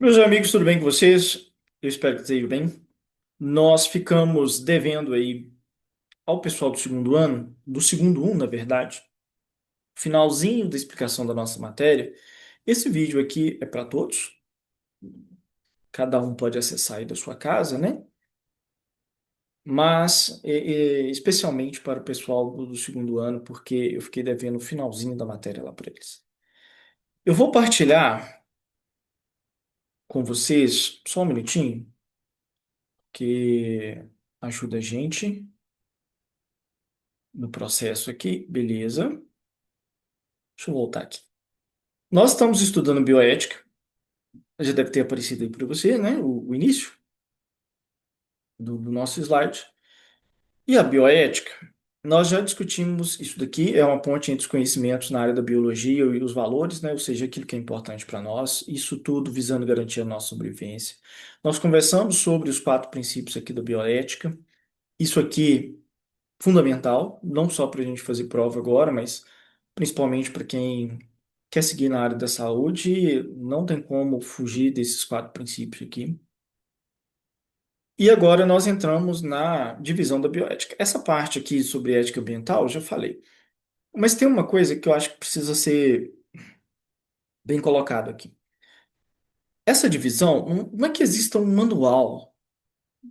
Meus amigos, tudo bem com vocês? Eu espero que estejam bem. Nós ficamos devendo aí ao pessoal do segundo na verdade, finalzinho da explicação da nossa matéria. Esse vídeo aqui é para todos, cada um pode acessar aí da sua casa, né? Mas especialmente para o pessoal do segundo ano, porque eu fiquei devendo o finalzinho da matéria lá para eles. Eu vou partilhar com vocês só um minutinho, que ajuda a gente no processo aqui, beleza? Deixa eu voltar aqui. Nós estamos estudando bioética, já deve ter aparecido aí para você, né? O início do nosso slide. E a bioética, nós já discutimos isso daqui, é uma ponte entre os conhecimentos na área da biologia e os valores, né? Ou seja, aquilo que é importante para nós, isso tudo visando garantir a nossa sobrevivência. Nós conversamos sobre os quatro princípios aqui da bioética. Isso aqui fundamental, não só para a gente fazer prova agora, mas principalmente para quem quer seguir na área da saúde, não tem como fugir desses quatro princípios aqui. E agora nós entramos na divisão da bioética. Essa parte aqui sobre ética ambiental, eu já falei. Mas tem uma coisa que eu acho que precisa ser bem colocado aqui. Essa divisão, não é que exista um manual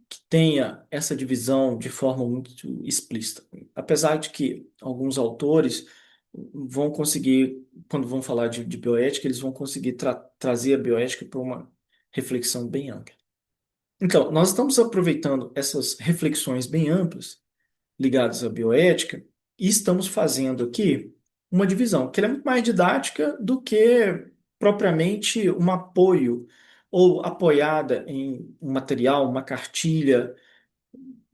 que tenha essa divisão de forma muito explícita. Apesar de que alguns autores vão conseguir, quando vão falar de bioética, eles vão conseguir trazer a bioética para uma reflexão bem ampla. Então, nós estamos aproveitando essas reflexões bem amplas ligadas à bioética e estamos fazendo aqui uma divisão, que ela é muito mais didática do que propriamente um apoio ou apoiada em um material, uma cartilha,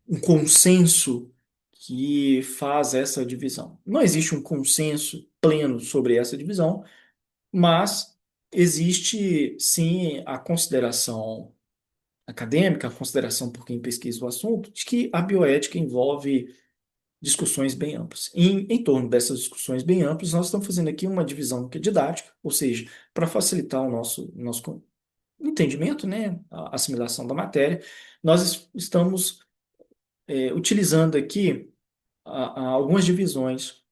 um consenso que faz essa divisão. Não existe um consenso pleno sobre essa divisão, mas existe sim a consideração acadêmica, a consideração por quem pesquisa o assunto, de que a bioética envolve discussões bem amplas. E em torno dessas discussões bem amplas, nós estamos fazendo aqui uma divisão que é didática, ou seja, para facilitar o nosso entendimento, né, a assimilação da matéria, nós estamos utilizando aqui algumas divisões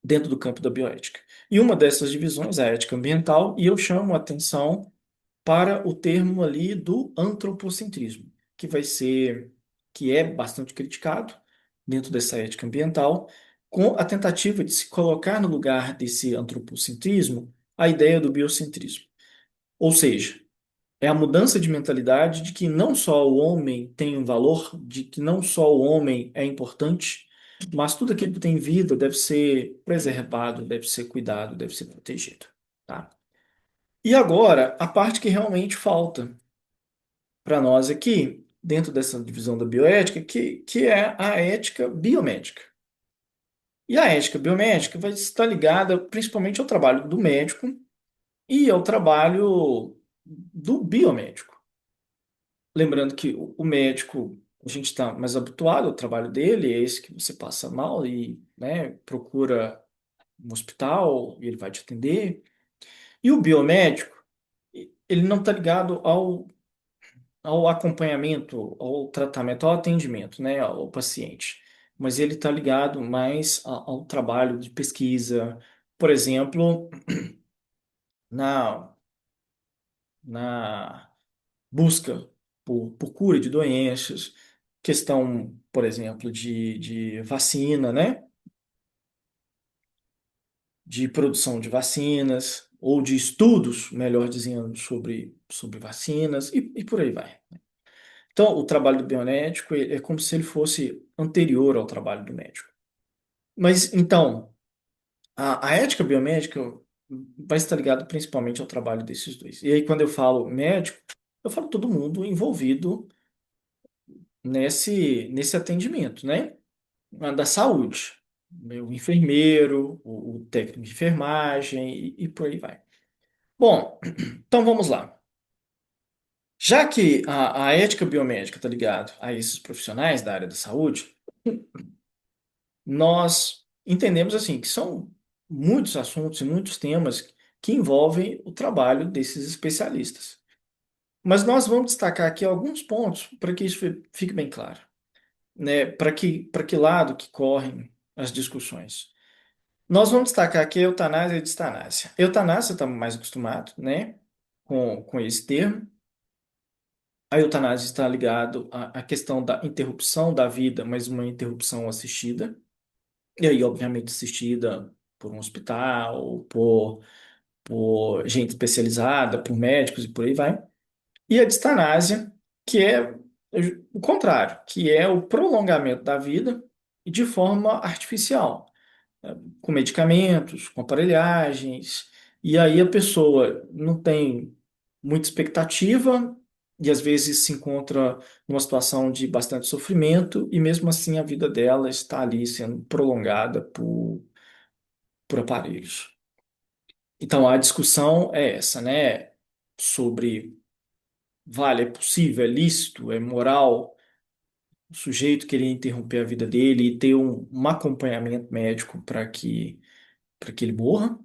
dentro do campo da bioética. E uma dessas divisões é a ética ambiental, e eu chamo a atenção para o termo ali do antropocentrismo, que vai ser, que é bastante criticado dentro dessa ética ambiental, com a tentativa de se colocar no lugar desse antropocentrismo a ideia do biocentrismo. Ou seja, é a mudança de mentalidade de que não só o homem tem um valor, de que não só o homem é importante, mas tudo aquilo que tem vida deve ser preservado, deve ser cuidado, deve ser protegido, tá? E agora, a parte que realmente falta para nós aqui, dentro dessa divisão da bioética, que é a ética biomédica. E a ética biomédica vai estar ligada principalmente ao trabalho do médico e ao trabalho do biomédico. Lembrando que o médico, a gente está mais habituado ao trabalho dele, é esse que você passa mal e, né, procura um hospital e ele vai te atender. E o biomédico, ele não está ligado ao acompanhamento, ao tratamento, ao atendimento, né, ao paciente. Mas ele está ligado mais ao trabalho de pesquisa, por exemplo, na, na busca por cura de doenças, questão, por exemplo, de vacina, né, de produção de vacinas, ou de estudos, melhor dizendo, sobre vacinas, e por aí vai. Então, o trabalho do biomédico é como se ele fosse anterior ao trabalho do médico. Mas, então, a ética biomédica vai estar ligada principalmente ao trabalho desses dois. E aí, quando eu falo médico, eu falo todo mundo envolvido nesse atendimento, né? Da saúde. O enfermeiro, o técnico de enfermagem e por aí vai. Bom, então vamos lá. Já que a ética biomédica está ligada a esses profissionais da área da saúde, nós entendemos assim que são muitos assuntos e muitos temas que envolvem o trabalho desses especialistas. Mas nós vamos destacar aqui alguns pontos para que isso fique bem claro, né? Para que lado que correm as discussões. Nós vamos destacar aqui a eutanásia e a distanásia. Eutanásia estamos mais acostumados, né? Com esse termo. A eutanásia está ligado à questão da interrupção da vida, mas uma interrupção assistida. E aí, obviamente, assistida por um hospital, por gente especializada, por médicos e por aí vai. E a distanásia, que é o contrário, que é o prolongamento da vida de forma artificial, com medicamentos, com aparelhagens, e aí a pessoa não tem muita expectativa e às vezes se encontra numa situação de bastante sofrimento, e mesmo assim a vida dela está ali sendo prolongada por aparelhos. Então a discussão é essa, né? Sobre vale, é possível, é lícito, é moral o sujeito querer interromper a vida dele e ter um acompanhamento médico para que ele morra.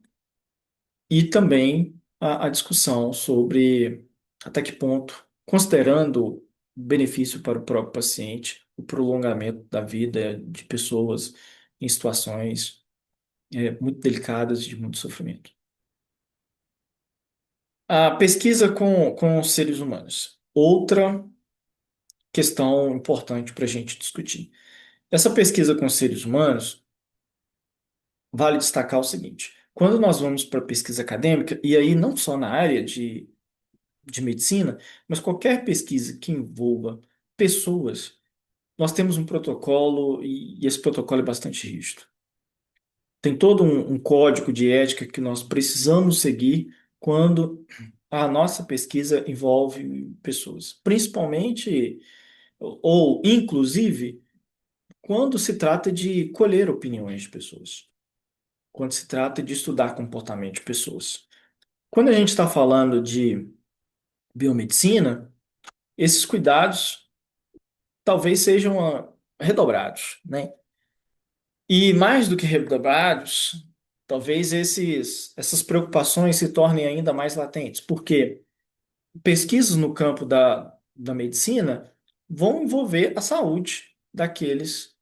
E também a discussão sobre até que ponto, considerando o benefício para o próprio paciente, o prolongamento da vida de pessoas em situações muito delicadas e de muito sofrimento. A pesquisa com os seres humanos. Outra questão importante para a gente discutir. Essa pesquisa com os seres humanos, vale destacar o seguinte: quando nós vamos para pesquisa acadêmica, e aí não só na área de medicina, mas qualquer pesquisa que envolva pessoas, nós temos um protocolo e esse protocolo é bastante rígido. Tem todo um código de ética que nós precisamos seguir quando a nossa pesquisa envolve pessoas, principalmente ou inclusive quando se trata de colher opiniões de pessoas, quando se trata de estudar comportamento de pessoas. Quando a gente está falando de biomedicina, esses cuidados talvez sejam redobrados, né? E mais do que redobrados, talvez essas preocupações se tornem ainda mais latentes, porque pesquisas no campo da medicina vão envolver a saúde daqueles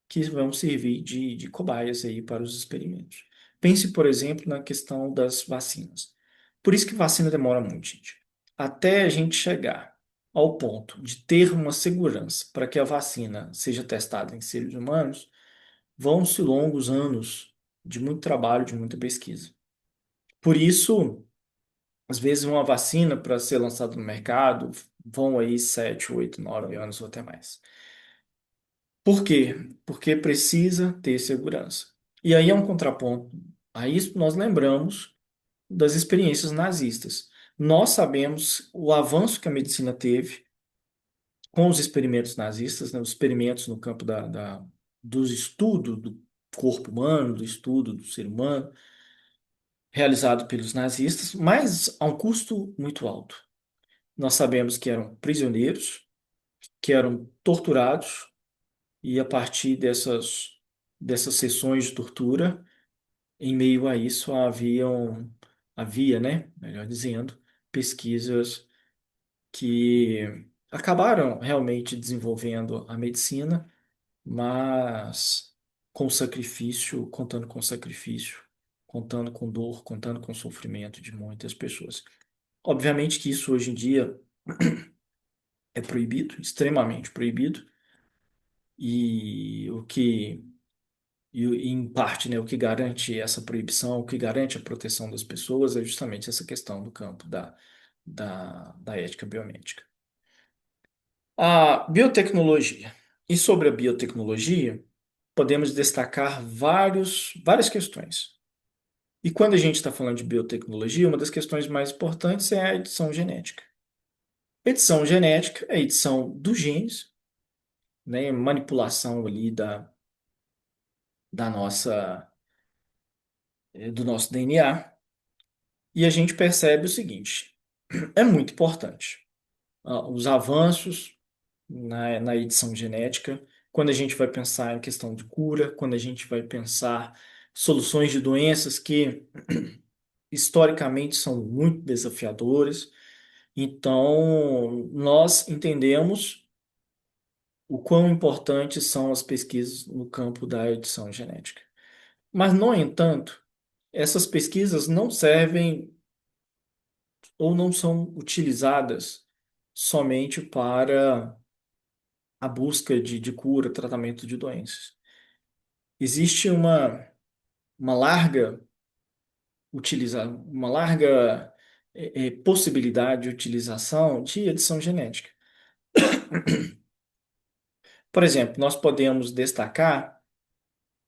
que vão servir de cobaias aí para os experimentos. Pense, por exemplo, na questão das vacinas. Por isso que vacina demora muito, gente. Até a gente chegar ao ponto de ter uma segurança para que a vacina seja testada em seres humanos, vão-se longos anos de muito trabalho, de muita pesquisa. Por isso, às vezes uma vacina para ser lançada no mercado vão aí 7, 8, 9 anos ou até mais. Por quê? Porque precisa ter segurança. E aí é um contraponto. A isso nós lembramos das experiências nazistas. Nós sabemos o avanço que a medicina teve com os experimentos nazistas, né, os experimentos no campo dos estudos do corpo humano, do estudo do ser humano, realizado pelos nazistas, mas a um custo muito alto. Nós sabemos que eram prisioneiros, que eram torturados, e a partir dessas sessões de tortura, em meio a isso havia, né, melhor dizendo, pesquisas que acabaram realmente desenvolvendo a medicina, mas com sacrifício, contando com sacrifício, contando com dor, contando com sofrimento de muitas pessoas. Obviamente que isso hoje em dia é proibido, extremamente proibido, e em parte, né, o que garante essa proibição, o que garante a proteção das pessoas é justamente essa questão do campo da ética biomédica. A biotecnologia. E sobre a biotecnologia, podemos destacar várias questões. E quando a gente está falando de biotecnologia, uma das questões mais importantes é a edição genética. Edição genética é a edição dos genes, né, manipulação ali da nossa, do nosso DNA, e a gente percebe o seguinte: é muito importante os avanços na edição genética, quando a gente vai pensar em questão de cura, quando a gente vai pensar soluções de doenças que historicamente são muito desafiadoras, Então, nós entendemos o quão importantes são as pesquisas no campo da edição genética. Mas, no entanto, essas pesquisas não servem ou não são utilizadas somente para a busca de cura, tratamento de doenças. Existe uma larga uma larga possibilidade de utilização de edição genética. Por exemplo, nós podemos destacar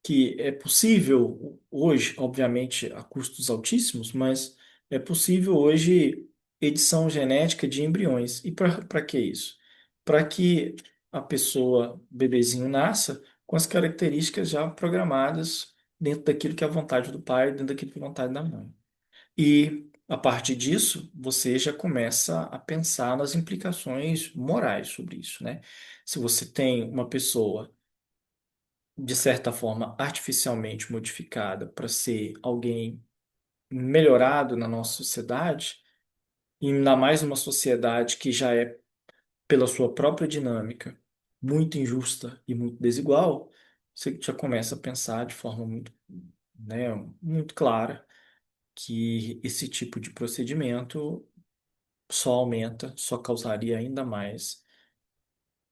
que é possível hoje, obviamente a custos altíssimos, mas é possível hoje edição genética de embriões. E para que isso? Para que a pessoa, o bebezinho, nasça com as características já programadas dentro daquilo que é a vontade do pai, dentro daquilo que é a vontade da mãe. E a partir disso, você já começa a pensar nas implicações morais sobre isso, né? Se você tem uma pessoa de certa forma, artificialmente modificada para ser alguém melhorado na nossa sociedade, e ainda mais numa sociedade que já é, pela sua própria dinâmica, muito injusta e muito desigual, você já começa a pensar de forma muito, né, muito clara que esse tipo de procedimento só aumenta, só causaria ainda mais,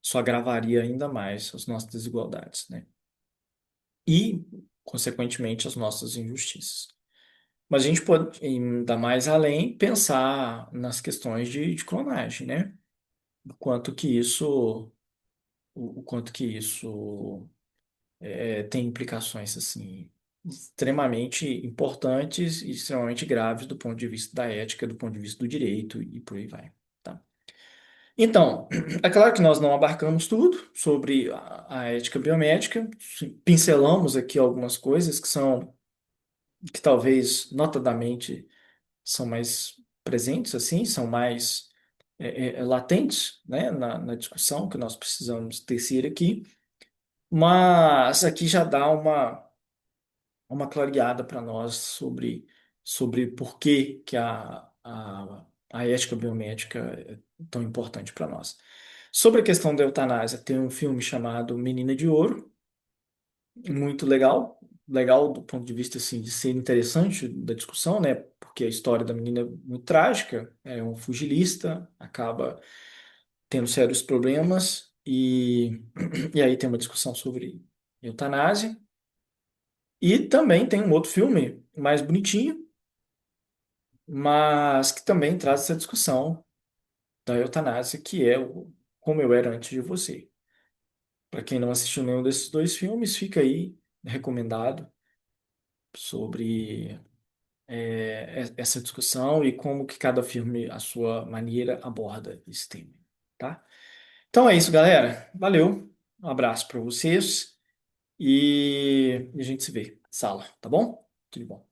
só agravaria ainda mais as nossas desigualdades, né? E, consequentemente, as nossas injustiças. Mas a gente pode ir ainda mais além, pensar nas questões de clonagem, né? O quanto que isso, o quanto que isso tem implicações assim extremamente importantes e extremamente graves do ponto de vista da ética, do ponto de vista do direito e por aí vai, tá? Então, é claro que nós não abarcamos tudo sobre a ética biomédica, pincelamos aqui algumas coisas que são que talvez notadamente são mais presentes, assim, são mais latentes, né, na discussão que nós precisamos tecer aqui, mas aqui já dá uma clareada para nós sobre por que a ética biomédica é tão importante para nós. Sobre a questão da eutanásia, tem um filme chamado Menina de Ouro, muito legal, legal do ponto de vista assim de ser interessante da discussão, né? Porque a história da menina é muito trágica, é um pugilista, acaba tendo sérios problemas e aí tem uma discussão sobre eutanásia. E também tem um outro filme mais bonitinho, mas que também traz essa discussão da eutanásia, que é o Como Eu Era Antes de Você. Para quem não assistiu nenhum desses dois filmes, fica aí recomendado sobre essa discussão e como que cada filme, à sua maneira, aborda esse tema, tá? Então é isso, galera. Valeu. Um abraço para vocês e a gente se vê. Sala, tá bom? Tudo bom.